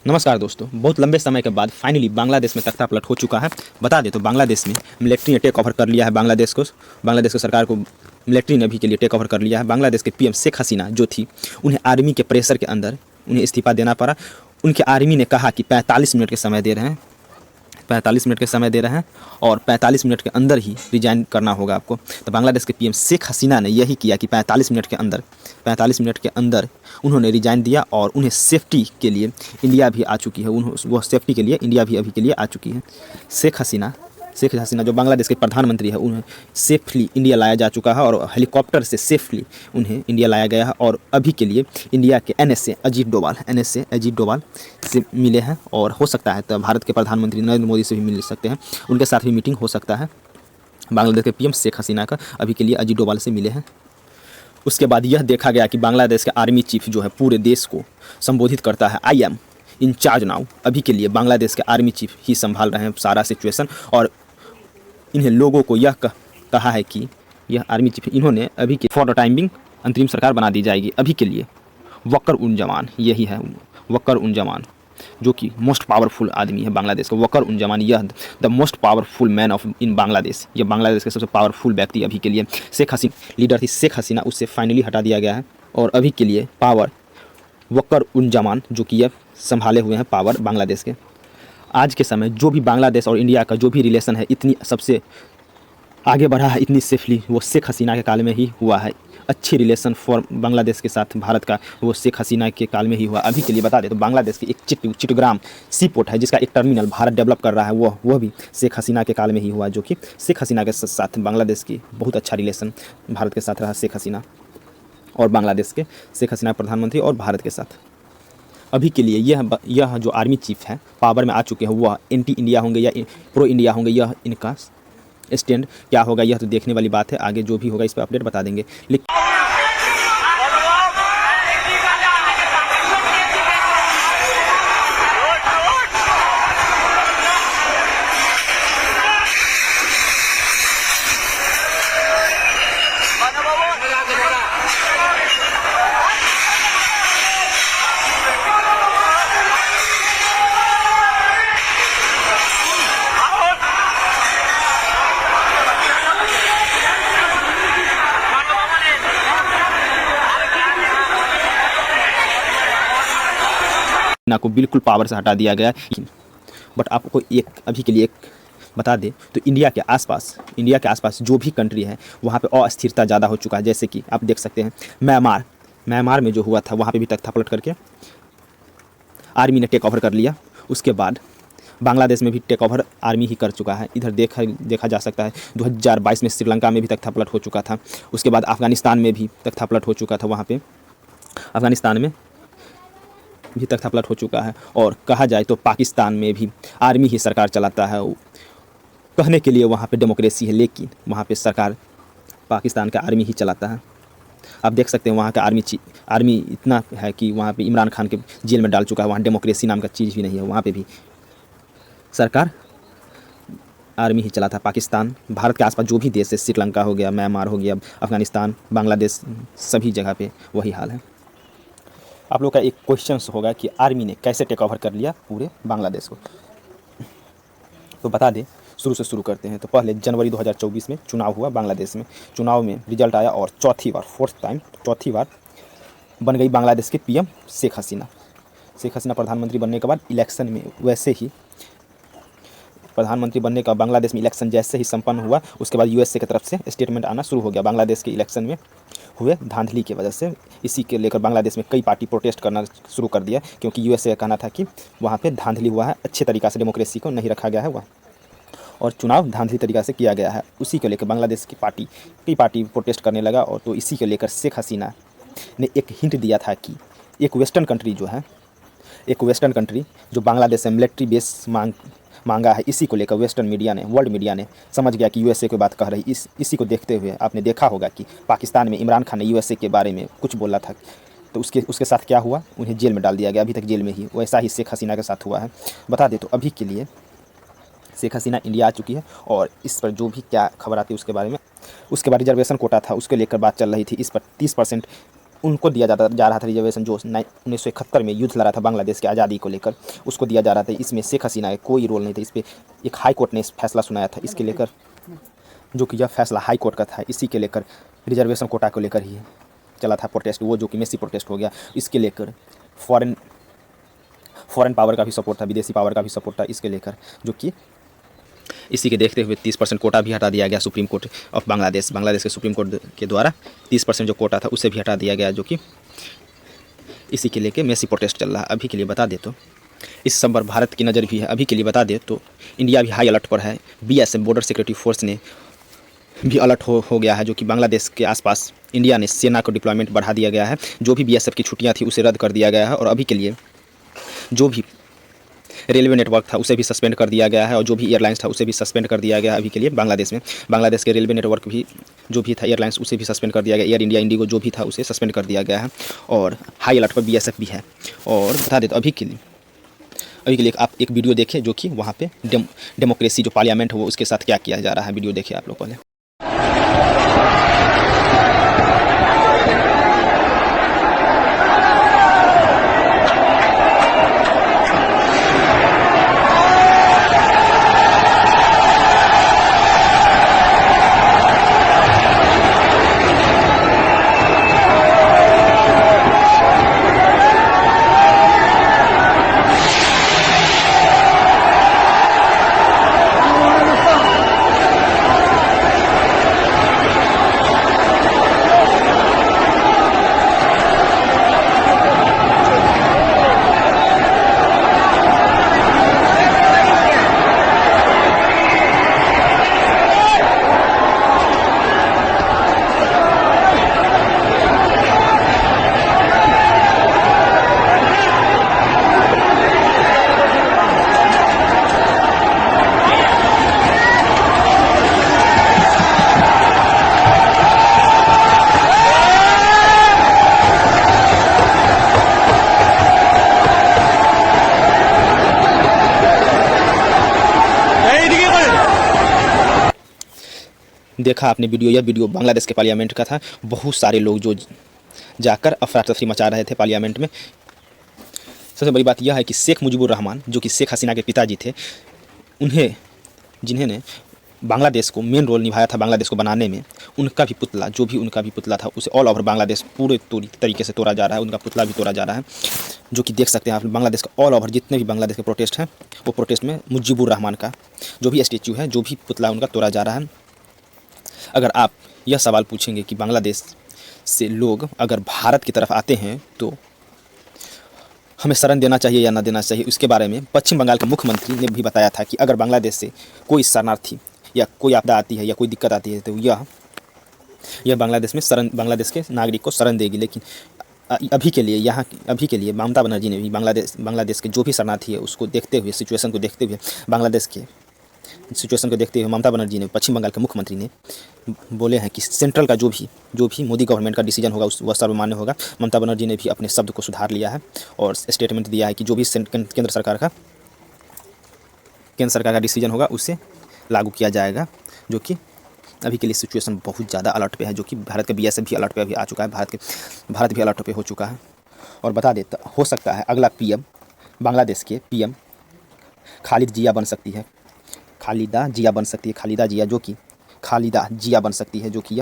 नमस्कार दोस्तों, बहुत लंबे समय के बाद फाइनली बांग्लादेश में तख्तापलट हो चुका है। बता दें तो बांग्लादेश में मिलिट्री ने टेक ओवर कर लिया है बांग्लादेश की सरकार को मिलिट्री ने अभी के लिए टेक ओवर कर लिया है। बांग्लादेश के पीएम शेख हसीना जो थी, उन्हें आर्मी के प्रेशर के अंदर उन्हें इस्तीफा देना पड़ा। उनके आर्मी ने कहा कि 45 मिनट के समय दे रहे हैं, 45 मिनट के समय दे रहे हैं और 45 मिनट के अंदर ही रिजाइन करना होगा आपको। तो बांग्लादेश के पीएम शेख हसीना ने यही किया कि 45 मिनट के अंदर उन्होंने रिजाइन दिया और उन्हें सेफ्टी के लिए इंडिया भी आ चुकी है। वह सेफ्टी के लिए इंडिया भी अभी के लिए आ चुकी है। शेख हसीना जो बांग्लादेश के प्रधानमंत्री है, उन्हें सेफली इंडिया लाया जा चुका है और हेलीकॉप्टर से सेफली उन्हें इंडिया लाया गया है। और अभी के लिए इंडिया के NSA अजीत डोभाल से मिले हैं और हो सकता है तो भारत के प्रधानमंत्री नरेंद्र मोदी से भी मिल सकते हैं, उनके साथ भी मीटिंग हो सकता है। बांग्लादेश के पीएम शेख हसीना का अभी के लिए अजीत डोभाल से मिले हैं। उसके बाद यह देखा गया कि बांग्लादेश के आर्मी चीफ जो है पूरे देश को संबोधित करता है, I am in charge now. अभी के लिए बांग्लादेश के आर्मी चीफ ही संभाल रहे हैं सारा सिचुएशन और इन्हें लोगों को यह कहा है कि यह आर्मी चीफ इन्होंने अभी के फॉर द टाइम बिंग अंतरिम सरकार बना दी जाएगी। अभी के लिए वक्कर उन जमान, यही है वक्कर उन जमान, जो कि मोस्ट पावरफुल आदमी है बांग्लादेश का। वक्कर उन जमान, यह the most powerful man of in Bangladesh, यह बांग्लादेश के सबसे पावरफुल व्यक्ति अभी के लिए। शेख हसीना लीडर थी शेख हसीना, उससे फाइनली हटा दिया गया है और अभी के लिए पावर वक्कर उन जमान जो कि यह संभाले हुए हैं पावर बांग्लादेश के। आज के समय जो भी बांग्लादेश और इंडिया का जो भी रिलेशन है इतनी सबसे आगे बढ़ा है, इतनी सेफली, वो शेख हसीना के काल में ही हुआ है। अच्छी रिलेशन फॉर बांग्लादेश के साथ भारत का वो शेख हसीना के काल में ही हुआ। अभी के लिए बता दें तो बांग्लादेश की एक चिटग्राम सी पोर्ट है जिसका एक टर्मिनल भारत डेवलप कर रहा है, वह भी शेख हसीना के काल में ही हुआ। जो कि शेख हसीना के साथ बांग्लादेश की बहुत अच्छा रिलेशन भारत के साथ रहा, शेख हसीना और बांग्लादेश के, शेख हसीना प्रधानमंत्री और भारत के साथ। अभी के लिए यह जो आर्मी चीफ है पावर में आ चुके हैं, वह एंटी इंडिया होंगे या प्रो इंडिया होंगे, यह इनका स्टैंड क्या होगा यह तो देखने वाली बात है। आगे जो भी होगा इस पर अपडेट बता देंगे। लेकिन को बिल्कुल पावर से हटा दिया गया। बट आपको एक अभी के लिए एक बता दें तो इंडिया के आसपास जो भी कंट्री है वहाँ पे अस्थिरता ज़्यादा हो चुका है। जैसे कि आप देख सकते हैं म्यांमार में जो हुआ था वहाँ पे भी तख्तापलट करके आर्मी ने टेक ओवर कर लिया। उसके बाद बांग्लादेश में भी टेक ओवर आर्मी ही कर चुका है। इधर देखा जा सकता है 2022 में श्रीलंका में भी तख्तापलट हो चुका था। उसके बाद अफगानिस्तान में भी तख्तापलट हो चुका था, वहाँ पे अफगानिस्तान में भी तख्तापलट हो चुका है। और कहा जाए तो पाकिस्तान में भी आर्मी ही सरकार चलाता है। कहने के लिए वहाँ पे डेमोक्रेसी है, लेकिन वहाँ पे सरकार पाकिस्तान का आर्मी ही चलाता है। आप देख सकते हैं वहाँ का आर्मी इतना है कि वहाँ पे इमरान खान के जेल में डाल चुका है। वहाँ डेमोक्रेसी नाम का चीज़ भी नहीं है, वहाँ पे भी सरकार आर्मी ही चलाता है। पाकिस्तान, भारत के आसपास जो भी देश है, श्रीलंका हो गया, म्यांमार हो गया, अफगानिस्तान, बांग्लादेश, सभी जगह पे वही हाल है। आप लोग का एक क्वेश्चन होगा कि आर्मी ने कैसे टेक ओवर कर लिया पूरे बांग्लादेश को। तो बता दें, शुरू से शुरू करते हैं। तो पहले जनवरी 2024 में चुनाव हुआ बांग्लादेश में। चुनाव में रिजल्ट आया और चौथी बार बन गई बांग्लादेश के पीएम शेख हसीना प्रधानमंत्री बनने के बाद इलेक्शन में वैसे ही प्रधानमंत्री बनने का बांग्लादेश में इलेक्शन जैसे ही संपन्न हुआ, उसके बाद USA की तरफ से स्टेटमेंट आना शुरू हो गया बांग्लादेश के इलेक्शन में हुए धांधली की वजह से। इसी के लेकर बांग्लादेश में कई पार्टी प्रोटेस्ट करना शुरू कर दिया, क्योंकि USA का कहना था कि वहाँ पे धांधली हुआ है, अच्छे तरीक़ा से डेमोक्रेसी को नहीं रखा गया है वहाँ, और चुनाव धांधली तरीक़ा से किया गया है। उसी को लेकर बांग्लादेश की कई पार्टी प्रोटेस्ट करने लगा। और तो इसी को लेकर शेख हसीना ने एक हिंट दिया था कि एक वेस्टर्न कंट्री जो बांग्लादेश से मिलिट्री बेस मांगा है, इसी को लेकर वेस्टर्न मीडिया ने, वर्ल्ड मीडिया ने समझ गया कि USA की बात कह रही। इसी को देखते हुए आपने देखा होगा कि पाकिस्तान में इमरान खान ने USA के बारे में कुछ बोला था, तो उसके साथ क्या हुआ, उन्हें जेल में डाल दिया गया, अभी तक जेल में ही। वैसा ही शेख हसीना के साथ हुआ है। बता दें तो अभी के लिए शेख हसीना इंडिया आ चुकी है और इस पर जो भी क्या खबर आती है उसके बारे में, उसके बाद रिजर्वेशन कोटा था उसके लेकर बात चल रही थी। इस पर 30% उनको दिया जा रहा था रिजर्वेशन, जो 1971 में युद्ध लड़ा था बांग्लादेश की आज़ादी को लेकर, उसको दिया जा रहा था। इसमें शेख हसीना का कोई रोल नहीं था। इस पर एक हाई कोर्ट ने फैसला सुनाया था इसके लेकर, जो कि यह फैसला हाई कोर्ट का था। इसी के लेकर रिजर्वेशन कोटा को लेकर ही चला था प्रोटेस्ट, वो जो कि मेसी प्रोटेस्ट हो गया। इसके लेकर फॉरेन पावर का भी सपोर्ट था, विदेशी पावर का भी सपोर्ट था इसके लेकर, जो कि इसी के देखते हुए 30% कोटा भी हटा दिया गया सुप्रीम कोर्ट ऑफ बांग्लादेश के सुप्रीम कोर्ट के द्वारा 30% जो कोटा था उसे भी हटा दिया गया, जो कि इसी के लेके मेसी प्रोटेस्ट चल रहा है। अभी के लिए बता दे तो इस सब पर भारत की नज़र भी है। अभी के लिए बता दे तो इंडिया भी हाई अलर्ट पर है। BSF बॉर्डर सिक्योरिटी फोर्स ने भी अलर्ट हो गया है, जो कि बांग्लादेश के आसपास इंडिया ने सेना को डिप्लॉयमेंट बढ़ा दिया गया है। जो भी BSF की छुट्टियाँ थी उसे रद्द कर दिया गया है, और अभी के लिए जो भी रेलवे नेटवर्क था उसे भी सस्पेंड कर दिया गया है, और जो भी एयरलाइंस था उसे भी सस्पेंड कर दिया गया है। अभी के लिए बांग्लादेश के रेलवे नेटवर्क भी जो भी था, एयरलाइंस उसे भी सस्पेंड कर दिया गया। एयर इंडिया, इंडिगो जो भी था उसे सस्पेंड कर दिया गया है, और हाई अलर्ट पर BSF भी है। और बता देते अभी के लिए आप एक वीडियो देखें, जो कि वहाँ पे डेमोक्रेसी जो पार्लियामेंट है वो उसके साथ क्या किया जा रहा है। वीडियो देखिए आप लोग पहले। देखा आपने वीडियो, यह वीडियो बांग्लादेश के पार्लियामेंट का था। बहुत सारे लोग जो जाकर अफरा तफरी मचा रहे थे पार्लियामेंट में। सबसे बड़ी बात यह है कि शेख मुजीबुर रहमान, जो कि शेख हसीना के पिताजी थे, जिन्होंने बांग्लादेश को मेन रोल निभाया था बांग्लादेश को बनाने में, उनका भी पुतला था उसे ऑल ओवर बांग्लादेश पूरे तरीके से तोड़ा जा रहा है। उनका पुतला भी तोड़ा जा रहा है, जो कि देख सकते हैं आप। बांग्लादेश का ऑल ओवर जितने भी बांग्लादेश के प्रोटेस्ट हैं, वो प्रोटेस्ट में मुजीबुर रहमान का जो भी स्टेचू है, जो भी पुतला उनका तोड़ा जा रहा है। अगर आप यह सवाल पूछेंगे कि बांग्लादेश से लोग अगर भारत की तरफ आते हैं तो हमें शरण देना चाहिए या ना देना चाहिए, उसके बारे में पश्चिम बंगाल के मुख्यमंत्री ने भी बताया था कि अगर बांग्लादेश से कोई शरणार्थी या कोई आपदा आती है या कोई दिक्कत आती है तो यह बांग्लादेश के नागरिक को शरण देगी। लेकिन अभी के लिए ममता बनर्जी ने भी बांग्लादेश के जो भी शरणार्थी है उसको देखते हुए, सिचुएशन को देखते हुए, बांग्लादेश के सिचुएशन को देखते हुए ममता बनर्जी ने, पश्चिम बंगाल के मुख्यमंत्री ने बोले हैं कि सेंट्रल का जो भी मोदी गवर्नमेंट का डिसीजन होगा वह सर्वमान्य होगा। ममता बनर्जी ने भी अपने शब्द को सुधार लिया है और स्टेटमेंट दिया है कि जो भी केंद्र सरकार का डिसीजन होगा उसे लागू किया जाएगा। जो कि अभी के लिए सिचुएशन बहुत ज़्यादा अलर्ट पे है, जो कि भारत का BSF भी अलर्ट पे अभी आ चुका है, भारत भी अलर्ट पे हो चुका है। और बता देता, हो सकता है अगला PM बांग्लादेश के PM खालिदा जिया बन सकती है, खालिदा जिया बन सकती है, जो कि